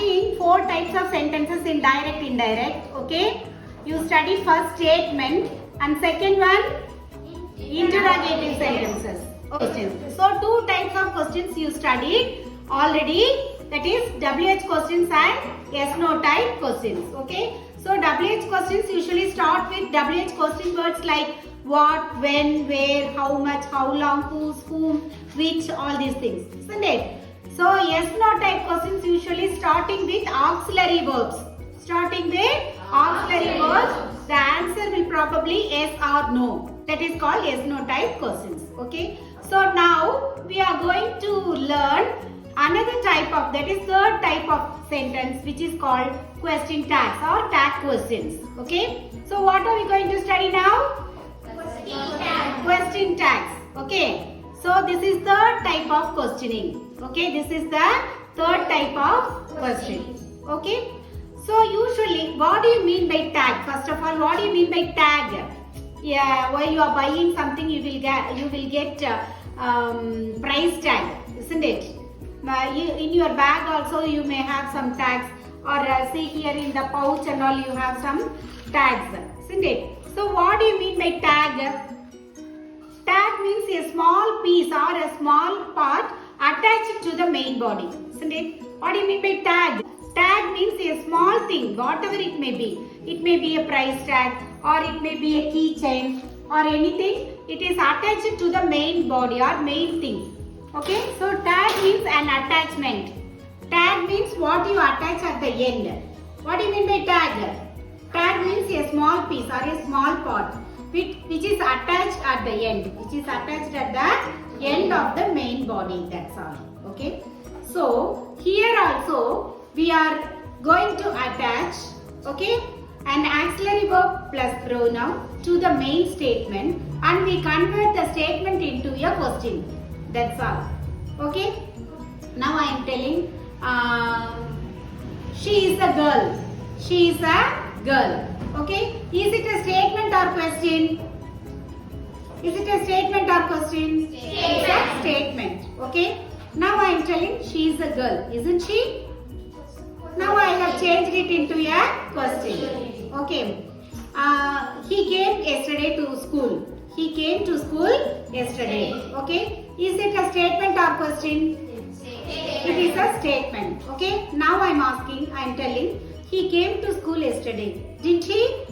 studying 4 types of sentences in direct, indirect. Okay. You study first statement and second one interrogative sentences. Okay. So 2 types of questions you studied already. That is WH questions and yes/no type questions. Okay. So WH questions usually start with WH question words like what, when, where, how much, how long, whose, whom, which, all these things. Isn't it? So yes/no type questions usually starting with auxiliary verbs. Starting with auxiliary verbs, the answer will probably yes or no. That is called yes/no type questions. Okay. So now we are going to learn another type of, that is third type of sentence, which is called question tags or tag questions. Okay. So what are we going to study now? Question tags. Okay. So this is third type of questioning. Okay. This is the third type of question. Okay. So usually, what do you mean by tag? First of all, what do you mean by tag? Yeah, while you are buying something, you will get price tag, isn't it? In your bag also you may have some tags, or see here in the pouch and all you have some tags, isn't it? So what do you mean by tag? Tag means a small piece or a small part attached to the main body, isn't it? What do you mean by tag? Tag means a small thing, whatever it may be. It may be a price tag, or it may be a keychain, or anything. It is attached to the main body or main thing. Okay, so tag means an attachment. Tag means what you attach at the end. What do you mean by tag? Tag means a small piece or a small part which is attached at the end. Which is attached at the end of the main body. That's all. Okay. So here also we are going to attach, okay, an auxiliary verb plus pronoun to the main statement, and we convert the statement into a question. That's all. Okay. Now I am telling she is a girl. She is a girl. Okay. Is it a statement or question? Is it a statement or question? It's a statement. Okay. Now I am telling she is a girl. Isn't she? Now I have changed it into a question. Okay. He came yesterday to school. He came to school yesterday. Okay. Is it a statement or question? It is a statement. Okay. Now I am asking, I am telling, he came to school yesterday. Didn't he?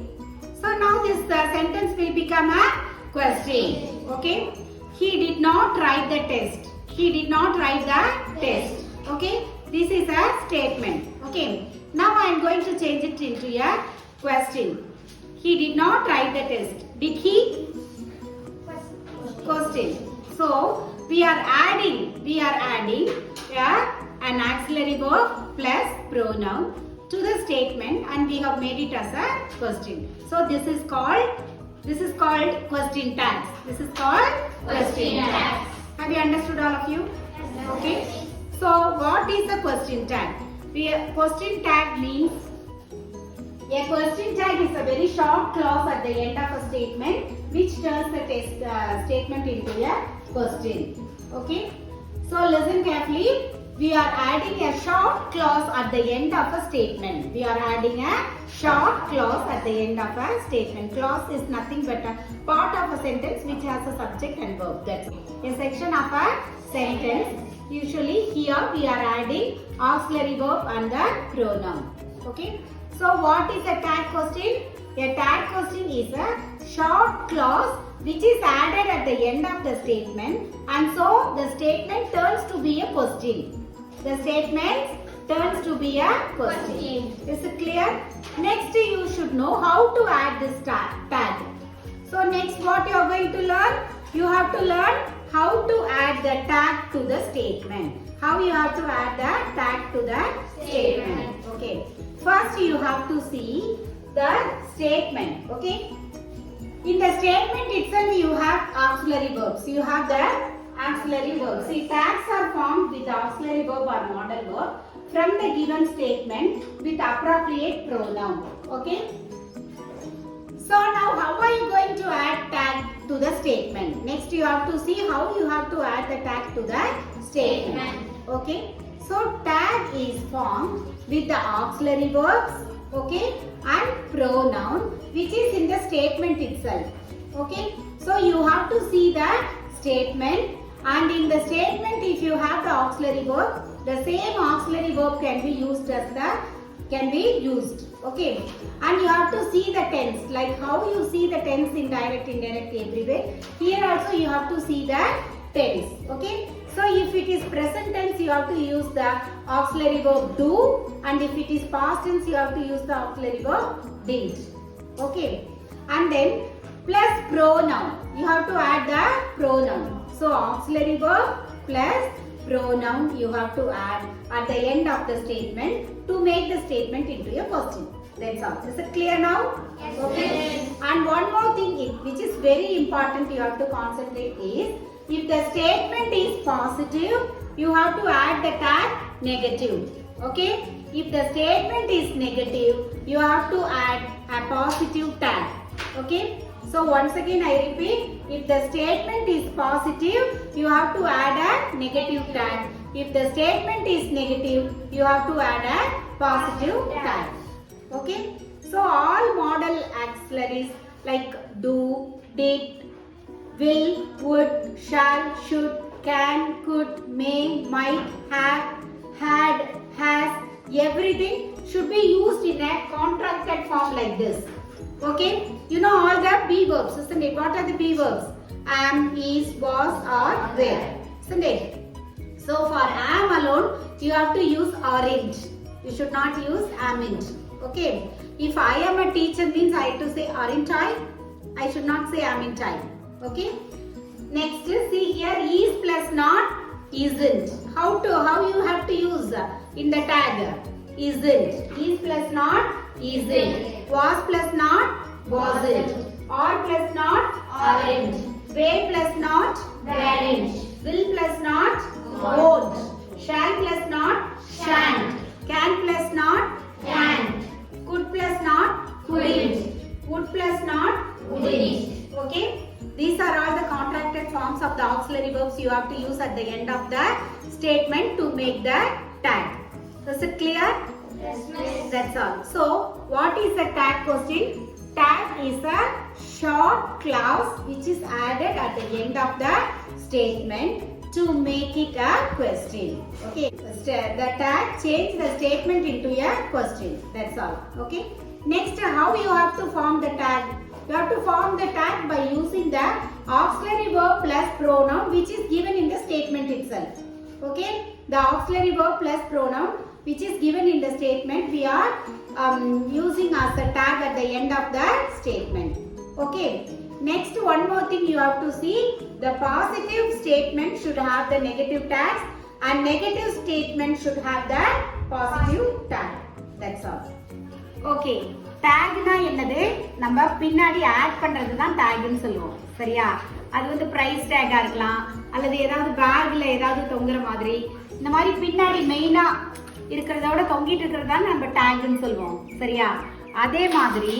So now this sentence will become a question. Okay. He did not write the test. He did not write the test. Okay. This is a statement. Okay. Now I am going to change it into a question. He did not write the test. Did he? Question. So we are adding an auxiliary verb plus pronoun to the statement, and we have made it as a question. So this is called question tags. This is called question tags. Have you understood, all of you? Okay. So what is a question tag? Question tag means a question tag is a very short clause at the end of a statement which turns the statement into a question. Okay. So listen carefully. We are adding a short clause at the end of a statement. We are adding a short clause at the end of a statement. Clause is nothing but a part of a sentence which has a subject and verb. That's it. A section of a sentence. Usually here we are adding auxiliary verb and the pronoun. Okay. So what is a tag question? A tag question is a short clause which is added at the end of the statement, and so the statement turns to be a question. The statement turns to be a question. Is it clear? Next you should know how to add this tag. So next what you are going to learn? You have to learn how to add the tag to the statement. How you have to add the tag to the statement. Okay. First you have to see the statement. Okay. In the statement itself you have auxiliary verbs. You have the auxiliary verbs. See, tags are formed with auxiliary verb or modal verb from the given statement with appropriate pronoun. Okay. So now how are you going to add tag to the statement? Next you have to see how you have to add the tag to the statement. Okay. So tag is formed with the auxiliary verbs, okay, and pronoun which is in the statement itself. Okay, so you have to see that statement, and in the statement if you have the auxiliary verb, the same auxiliary verb can be used. Okay, and you have to see the tense, like how you see the tense in direct, indirect, everywhere. Here also you have to see the tense. Okay, so if it is present tense, you have to use the auxiliary verb do, and if it is past tense, you have to use the auxiliary verb did. Okay, and then plus pronoun, you have to add the pronoun. So auxiliary verb plus pronoun you have to add at the end of the statement to make the statement into a question. That's all. Is it clear now? Yes. Okay. And one more thing which is very important you have to concentrate is, if the statement is positive, you have to add the tag negative. Okay. If the statement is negative, you have to add a positive tag. Okay. So once again I repeat, if the statement is positive, you have to add a negative tag. If the statement is negative, you have to add a positive tag. Okay. So all modal auxiliaries like do, did, will, would, shall, should, can, could, may, might, have, had, has, everything should be used in a contracted form like this. Okay, you know all the be verbs, isn't it? What are the be verbs? Am, is, was, or were, isn't it? So for am alone, you have to use aren't. You should not use amn't. Okay, if I am a teacher means I have to say aren't I? I should not say amn't I. Okay. Next, see here, is plus not, isn't. How you have to use in the tag? Isn't. Is plus not, isn't. Was plus not, wasn't. Or plus not, aren't. Were plus not, weren't. Will plus not, won't. Shall plus not, shan't. Can plus not, can't. Could plus not, couldn't. Would plus not, wouldn't. Okay. These are all the contracted forms of the auxiliary verbs you have to use at the end of the statement to make the tag. Is it clear? Yes, miss. That's all. So, what is a tag question? Tag is a short clause which is added at the end of the statement to make it a question. Okay. The tag change the statement into a question. That's all. Okay. Next, how you have to form the tag? You have to form the tag by using the auxiliary verb plus pronoun which is given in the statement itself. Okay. The auxiliary verb plus pronoun which is given in the statement we are using as a tag at the end of the statement. Okay. Next, one more thing you have to see, the positive statement should have the negative tags and negative statement should have the positive tag. That's all. Okay. Tagனா என்னது? நம்ம பின்னாடி add பண்றது தான் டாக்னு சொல்லுவோம். சரியா? அது வந்து price டேகா இருக்கலாம், அல்லது ஏதாவது பேக்ல ஏதாவது தொங்குற மாதிரி, இந்த மாதிரி பின்னாடி மெயினா இருக்கிறதோட தொங்கிட்டு இருக்கிறது தான் நம்ம டாக்னு சொல்லுவோம். சரியா? அதே மாதிரி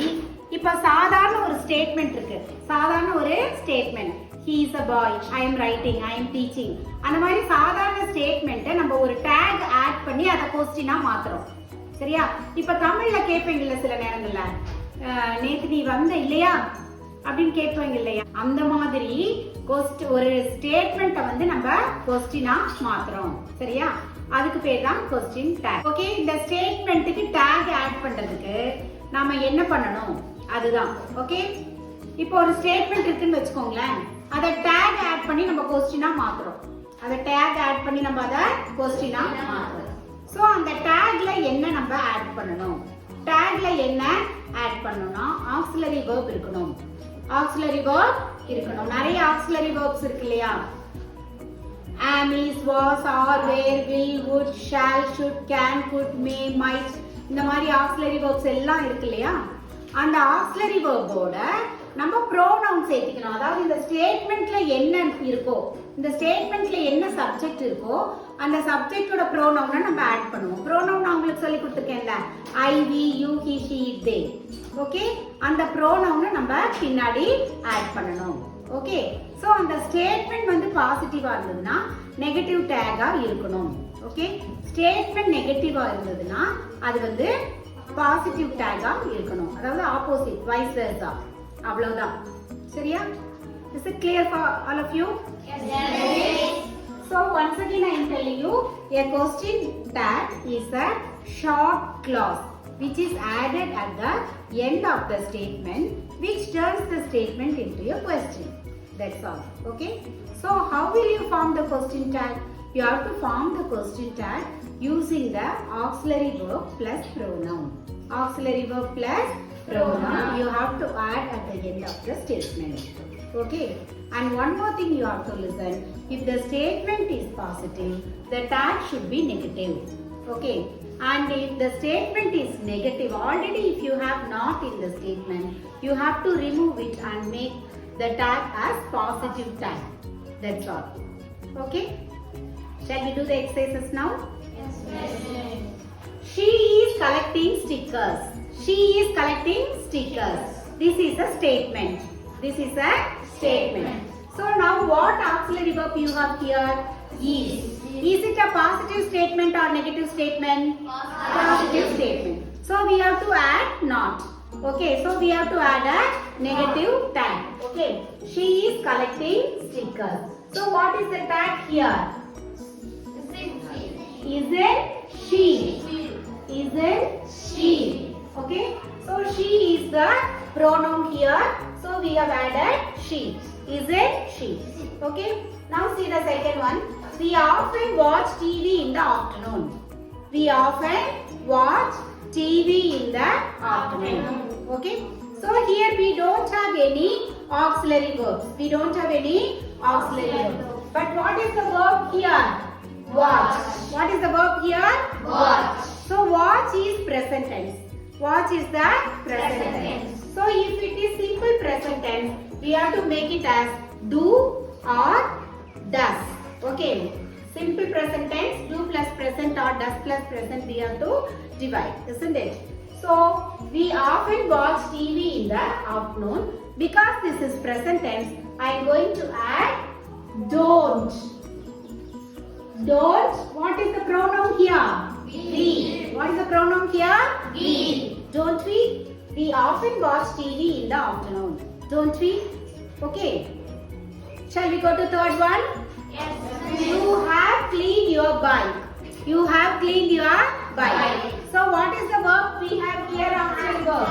இப்ப சாதாரண ஒரு ஸ்டேட்மெண்ட் இருக்கு. சாதாரண ஒரு statement, he is a boy, I am writing, I am teaching. அந்த மாதிரி சாதாரண ஸ்டேட்மெண்ட்டை நம்ம ஒரு டாக் ஆட் பண்ணி அதை கொஸ்டினா மாத்துறோம். சரியா? இப்ப தமிழ்ல கேட்பீங்கல்ல சில நேரங்கள்ல, நேத்து நீ வந்த இல்லையா அப்படின்னு கேட்பீங்க இல்லையா, அந்த மாதிரி ஒரு ஸ்டேட்மெண்ட்டை வந்து நம்ம கொஸ்டினா மாத்துறோம். சரியா? அதுக்கு பேர் தான் கொஸ்டின் டாக். ஓகே, இந்த ஸ்டேட்மெண்ட்டுக்கு டாக் ஆட் பண்றதுக்கு நாம என்ன பண்ணணும் அதுதான். ஓகே, இப்போ ஒரு ஸ்டேட்மெண்ட் இருக்குன்னு வச்சுக்கோங்களேன், அதை டாக் ஆட் பண்ணி நம்ம கொஸ்டினா மாத்துறோம். அதை டாக் ஆட் பண்ணி நம்ம அதை கொஸ்டினா மாத்துறோம். சோ அந்த டாக்ல என்ன நம்ம ஆட் பண்ணணும்? டாக்ல என்ன ஆட் பண்ணனும்னா ஆக்ஸிலரி வெர்ப் இருக்கணும். ஆக்ஸிலரி வெர்ப் இருக்கணும். நிறைய ஆக்ஸிலரி வெர்ப்ஸ் இருக்கு இல்லையா? am, is, was, are, were, will, would, shall, should, can, could, may, might, இந்த மாதிரி ஆக்ஸிலரி வெர்ப்ஸ் எல்லாம் இருக்கு இல்லையா? அந்த ஆக்ஸிலரி வெர்போட நம்ம ப்ரோனவுன் சேர்த்துக்கணும். அதாவது இந்த ஸ்டேட்மெண்ட்ல என்ன இருக்கோ, இந்த ஸ்டேட்மெண்ட்ல என்ன சப்ஜெக்ட் இருக்கோ அந்த சப்ஜெக்டோட ப்ரோனவுனை நம்ம ஆட் பண்ணுவோம். ப்ரோனவுன் நான் உங்களுக்கு சொல்லி கொடுத்துருக்கேன்ல, I, we, you, he, she, it, they. Okay, அந்த ப்ரோனவுனை நம்ம பின்னாடி ஆட் பண்ணணும். ஓகே, சோ அந்த ஸ்டேட்மெண்ட் வந்து பாசிட்டிவா இருந்ததுன்னா நெகட்டிவ் டேகா இருக்கணும். Okay, statement negative இருந்ததுன்னா அது வந்து positive tag இருக்கணும். அதாவது opposite, vice versa. அவ்வளவுதான். சரியா? Is it clear for all of you? Yes. So once again I am telling you, a question tag is a short clause which is added at the end of the statement, which turns the statement into a question. That's all. Okay. So how will you form the question tag? You have to form the question tag using the auxiliary verb plus pronoun. Auxiliary verb plus pronoun you have to add at the end of the statement. Okay. And one more thing you have to listen. If the statement is positive, the tag should be negative. Okay. And if the statement is negative, already if you have not in the statement, you have to remove it and make the tag as positive tag. That's all. Okay. Shall we do the exercises now? Yes. She is collecting stickers. She is collecting stickers. This is a statement. This is a statement. So now what auxiliary verb you have here? Is. Is it a positive statement or negative statement? Positive statement. So we have to add not. Okay, so we have to add a negative tag. Okay, she is collecting stickers. So what is the tag here? Isn't she? Isn't she? Okay, so she is the pronoun here. So we have added she. Isn't she? Okay, now see the second one. We often watch TV in the afternoon. We often watch TV in the afternoon. Okay, so here we don't have any auxiliary verbs. We don't have any auxiliary verbs. But what is the verb here? Watch. What is the verb here? Watch. So watch is present tense. Watch is the present tense. So if it is simple present tense, we have to make it as do or does. Okay. Simple present tense, do plus present or does plus present, we have to divide, isn't it? So we often watch TV in the afternoon. Because this is present tense, I am going to add don't. Don't. What is the pronoun here? We. What is the pronoun here? We. Don't we? We often watch TV in the afternoon. Don't we? Okay. Shall we go to third one? Yes. You have cleaned your bike. You have cleaned your bike. So what is the verb we have here? Auxiliary verb.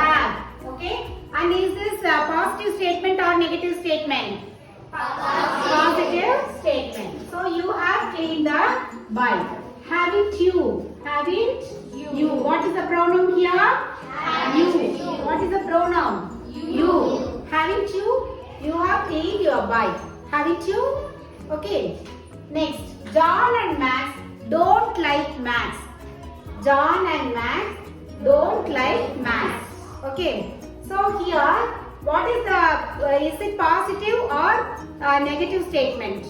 Have. Okay. And is this a positive statement or negative statement? Positive statement. So you have cleaned the bike. Haven't you? Haven't you? What is the pronoun here? You. What is the pronoun? You. Haven't you? You have cleaned your bike. Haven't you? Okay. Next. John and Max don't like Max. John and Max don't like Max. Okay. So here, what is the? Is it positive or negative statement?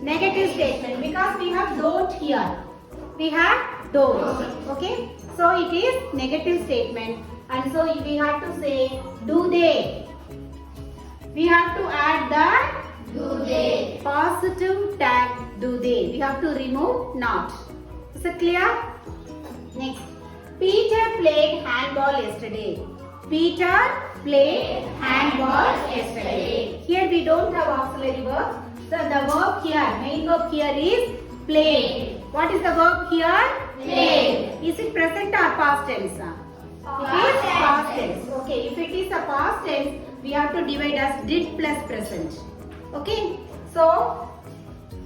Negative statement, because we have don't here. We have don't. Okay. So it is negative statement, and so we have to say do they. We have to add the Do they? positive tag do they. We have to remove not. Is it clear? Next. Peter played handball yesterday. Peter played handball yesterday. Here we don't have auxiliary verb. So the verb here, main verb here is play. What is the verb here? Play. Is it present or past tense? It is past tense. Okay, if it is a past tense, we have to divide as did plus present. Okay, so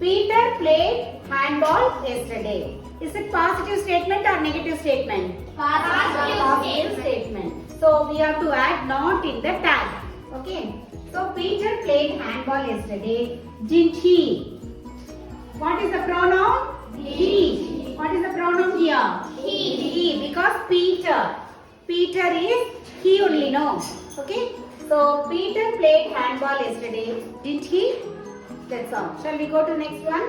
Peter played handball yesterday. Is it positive statement or negative statement? Positive statement. So we have to add not in the tag. Okay. So Peter played handball yesterday, didn't he? What is the pronoun? He. What is the pronoun here? He. Because Peter is he only, no? Okay. So Peter played handball yesterday, didn't he? That's all. Shall we go to next one?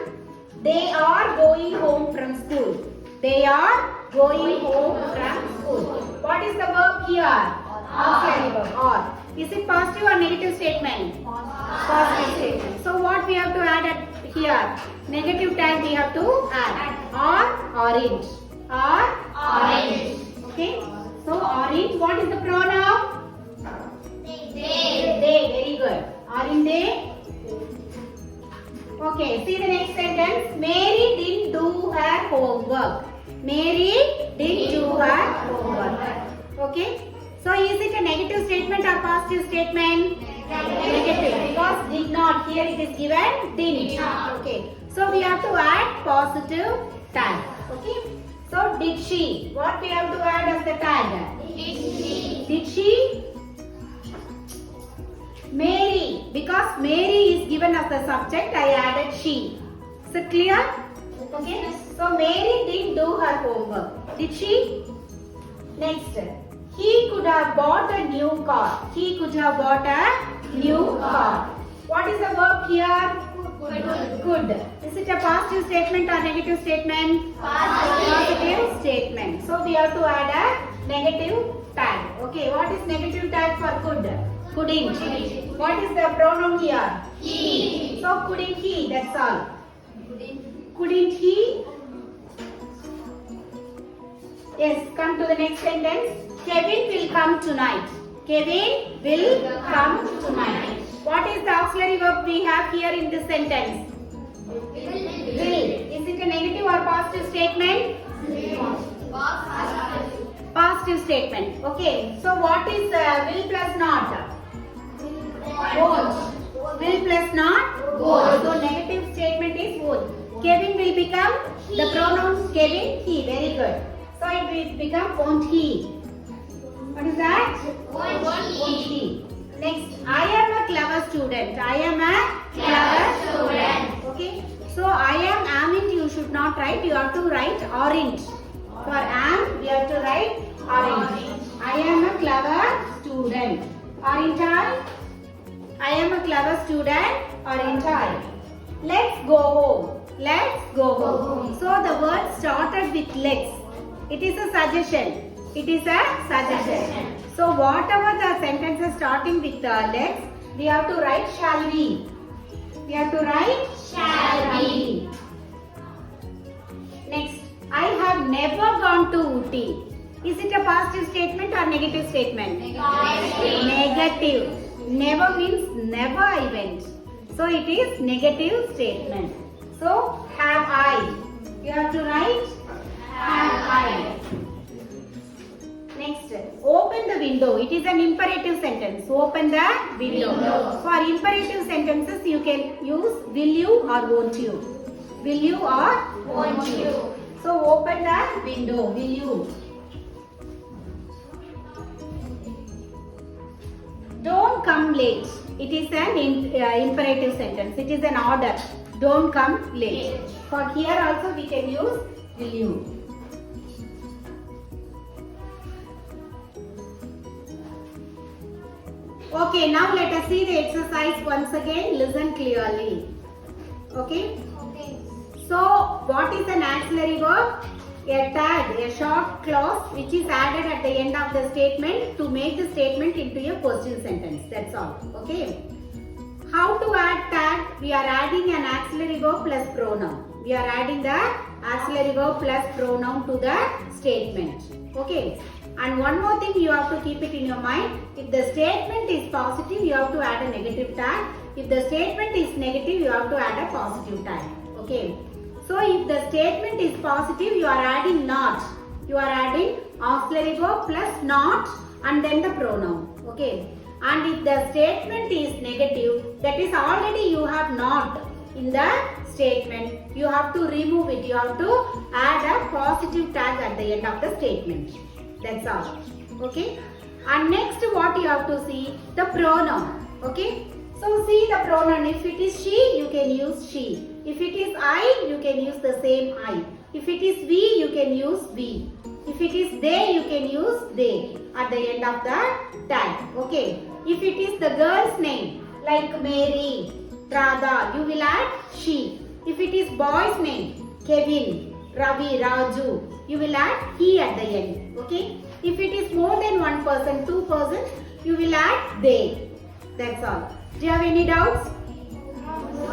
They are going home from school. They are going home from school. What is the verb here? Auxiliary verb. Or. Is it positive or negative statement? Positive statement. So what we have to add at here. Negative tag we have to add. Or orange. Or Orange. okay. So orange. What is the pronoun? They. They. Very good. Are in they? Okay. See the next sentence. Mary didn't do her homework. Mary didn't do her homework. Okay. So is it a negative statement or positive statement? Negative. Because did not. Here it is given didn't. Okay. So we have to add positive tag. Okay. So did she? What we have to add as the tag? Did she? Mary. Because Mary is given as the subject, I added she. Is it clear? Okay. So Mary didn't do her homework. Did she? Next. He could have bought a new car. He could have bought a new car. What is the verb here? Could. Is it a positive statement or negative statement? Positive statement. So we have to add a negative tag. Okay. What is negative tag for could? Couldn't. What is the pronoun here? He. So couldn't he? That's all. Couldn't he? Yes. Come to the next sentence. Kevin will come tonight. Kevin will come tonight. What is the auxiliary verb we have here in this sentence? Will. Is it a negative or positive statement? Positive statement. Okay. So what is will plus not? Won't. Will plus not? Won't. So negative statement is won't. Kevin will become the pronoun Kevin, he. Very good. So it will become won't he. What is that? Won't he. Next, I am a clever student. I am a clever student. Okay. So I am it you should not write. You have to write orange. For am, we have to write orange. I am a clever student. Aren't I? I am a clever student. Aren't I? Let's go home. Let's go home. So the word started with let's. It is a suggestion. It is a suggestion. So whatever the sentences starting with let's, we have to write shall we. We have to write Shall we. Next, I have never gone to Ooty. Is it a positive statement or negative statement? Negative. Never means never I went. So it is negative statement. So have I. You have to write have I. Next, open the window. It is an imperative sentence. Open the window. For imperative sentences, you can use will you or won't you. Will you or won't you. So open the window. Will you. Don't come late. It is an imperative sentence. It is an order. Don't come late. For here also we can use will you. Okay, now let us see the exercise once again. Listen clearly. Okay? So, what is an auxiliary verb? A tag, a short clause which is added at the end of the statement to make the statement into a question sentence. That's all. Okay? How to add tag? We are adding an auxiliary verb plus pronoun. We are adding the auxiliary verb plus pronoun to the statement. Okay? And one more thing you have to keep it in your mind. If the statement is positive, you have to add a negative tag. If the statement is negative, you have to add a positive tag. Okay. So if the statement is positive, you are adding not. You are adding auxiliary verb plus not and then the pronoun. Okay. And if the statement is negative, that is already you have not in the statement. You have to remove it. You have to add a positive tag at the end of the statement. That's all. Okay. And next what you have to see? The pronoun. Okay. So see the pronoun. If it is she, you can use she. If it is I, you can use the same I. If it is we, you can use we. If it is they, you can use they at the end of the tag. Okay. If it is the girl's name like Mary, Radha, you will add she. If it is boy's name, Kevin, Ravi, Raju, you will add he at the end. Okay. If it is more than one person, two persons, you will add they. That's all. Do you have any doubts?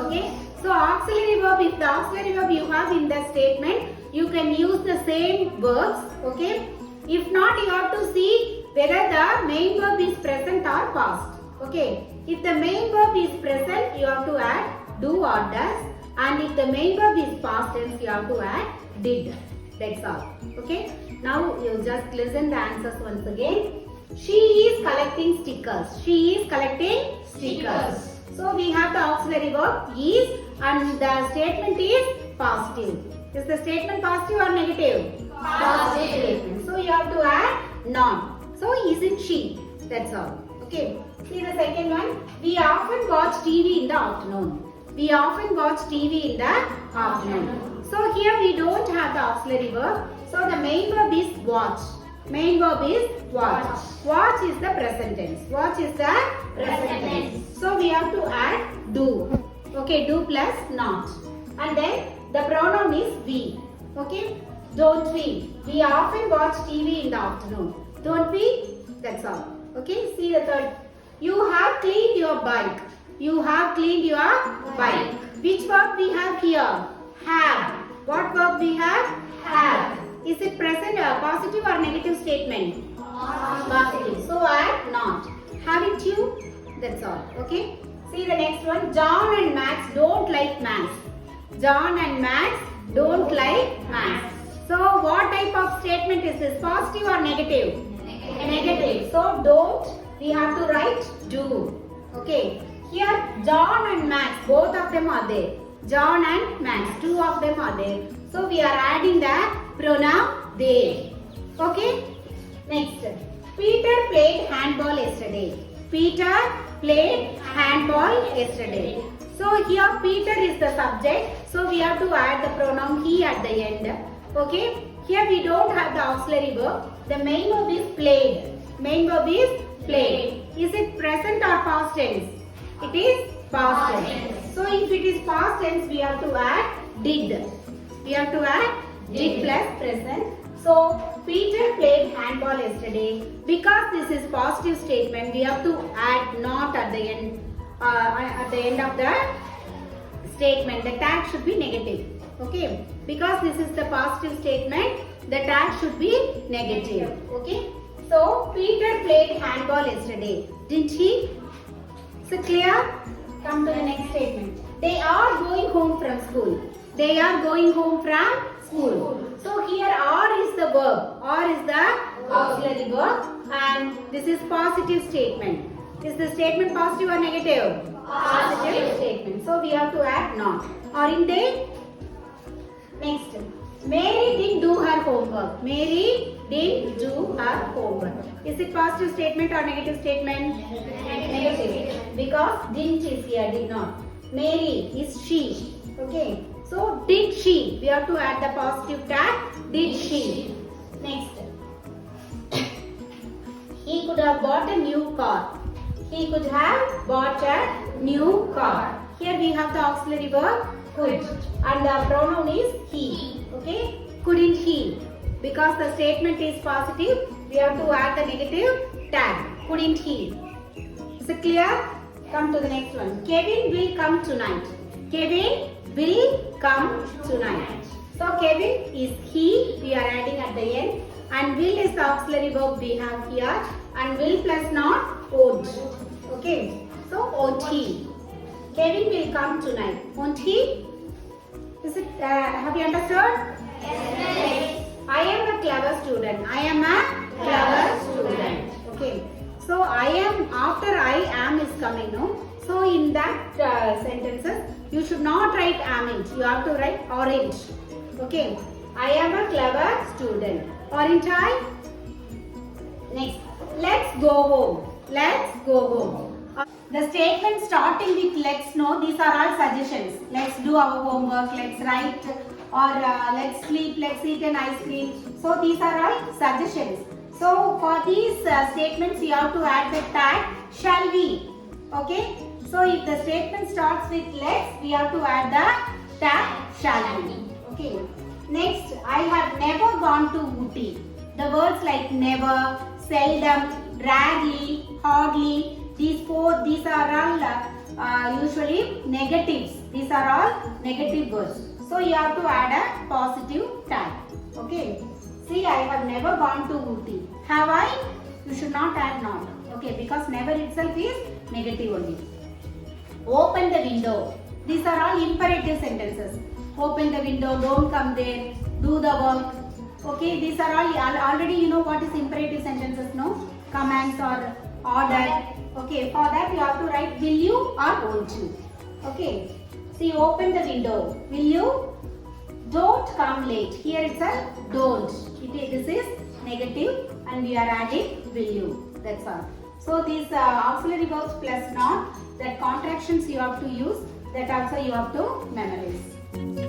Okay. So auxiliary verb, if the auxiliary verb you have in the statement, you can use the same verbs. Okay. If not, you have to see whether the main verb is present or past. Okay. If the main verb is present, you have to add do or does. And if the main verb is past tense, you have to add did. That's all. Okay. Now you just listen the answers once again. She is collecting stickers. She is collecting stickers. So we have the auxiliary verb is and the statement is positive. Is the statement positive or negative? Positive. Statement. So you have to add not. So isn't she? That's all. Okay. See the second one. We often watch TV in the afternoon. We often watch TV in the afternoon. So here we don't have the auxiliary verb. So the main verb is watch. Main verb is watch. Watch is the present tense. Watch is the present tense. So we have to add do. Okay, do plus not. And then the pronoun is we. Okay, don't we? We often watch TV in the afternoon. Don't we? That's all. Okay, see the third. You have cleaned your bike. You have cleaned your bike. Which verb we have here? Have. What verb we have? Have. Is it present a positive or negative statement? Positive. So add not. Haven't you? That's all. Okay. See the next one. John and Max don't like maths. John and Max don't like maths. So what type of statement is this? Positive or negative? Negative. So don't. We have to write do. Okay. Here John and Max, both of them are there. John and Max, two of them are there. So we are adding the pronoun they. Okay. Next. Peter played handball yesterday. Peter played handball yesterday. So here Peter is the subject. So we have to add the pronoun he at the end. Okay. Here we don't have the auxiliary verb. The main verb is played. Main verb is played. Is it present or past tense? It is past tense. So if it is past tense, we have to add did. We have to add did plus present. So Peter played handball yesterday. Because this is positive statement, we have to add not at the end. At the end of the statement, the tag should be negative. Okay. Because this is the positive statement, the tag should be negative. Okay. So Peter played handball yesterday. Didn't he? So clear? Come to the next statement. They are going home from school. They are going home from school. So here are is the verb. Or is the auxiliary verb. And this is positive statement. Is the statement positive or negative? Positive statement. So we have to add not. Aren't they? Next. Mary didn't do her homework. Mary didn't do her homework. Is it positive statement or negative statement? Negative. Because didn't is here, did not. Mary is she. Okay. So did she? We have to add the positive tag. Did she? Next. He could have bought a new car. He could have bought a new car. Here we have the auxiliary verb could. And the pronoun is he. Okay. Couldn't he? Because the statement is positive, we have to add the negative tag. Couldn't he? Is it clear? Come to the next one. Kevin will come tonight. Kevin will come tonight. So Kevin is he, we are adding at the end. And will is the auxiliary verb we have here. And will plus not won't. Okay. So won't he? Kevin will come tonight. Won't he? Is it? Have you understood? Yes. I am a clever student. I am a clever student. Okay. So I am, after I am is coming, no? So in that sentences, you should not write amn't. You have to write orange. Okay. I am a clever student. Aren't I? Next. Let's go home. Let's go home. The statement starting with let's know, these are all suggestions. Let's do our homework, let's write, or let's sleep, let's eat an ice cream. So these are all suggestions. So for these statements, you have to add the tag shall we. Okay. So if the statement starts with let's, we have to add the tag shall we. Okay. Next, I have never gone to Ooty. The words like never, seldom, rarely, hardly, these are all usually negatives. These are all negative words. So you have to add a positive tag. Okay. See, I have never gone to Ooty. Have I? You should not add not. Okay, because never itself is negative only. Open the window. These are all imperative sentences. Open the window, don't come there, do the work. Okay, these are all already you know what is imperative sentences, no? Commands or order. Okay, for that you have to write will you or won't you. Okay, see, open the window. Will you? Don't come late. Here it's a don't. This is negative and we are adding will you. That's all. So these auxiliary verbs plus not, that contractions you have to use, that also you have to memorize.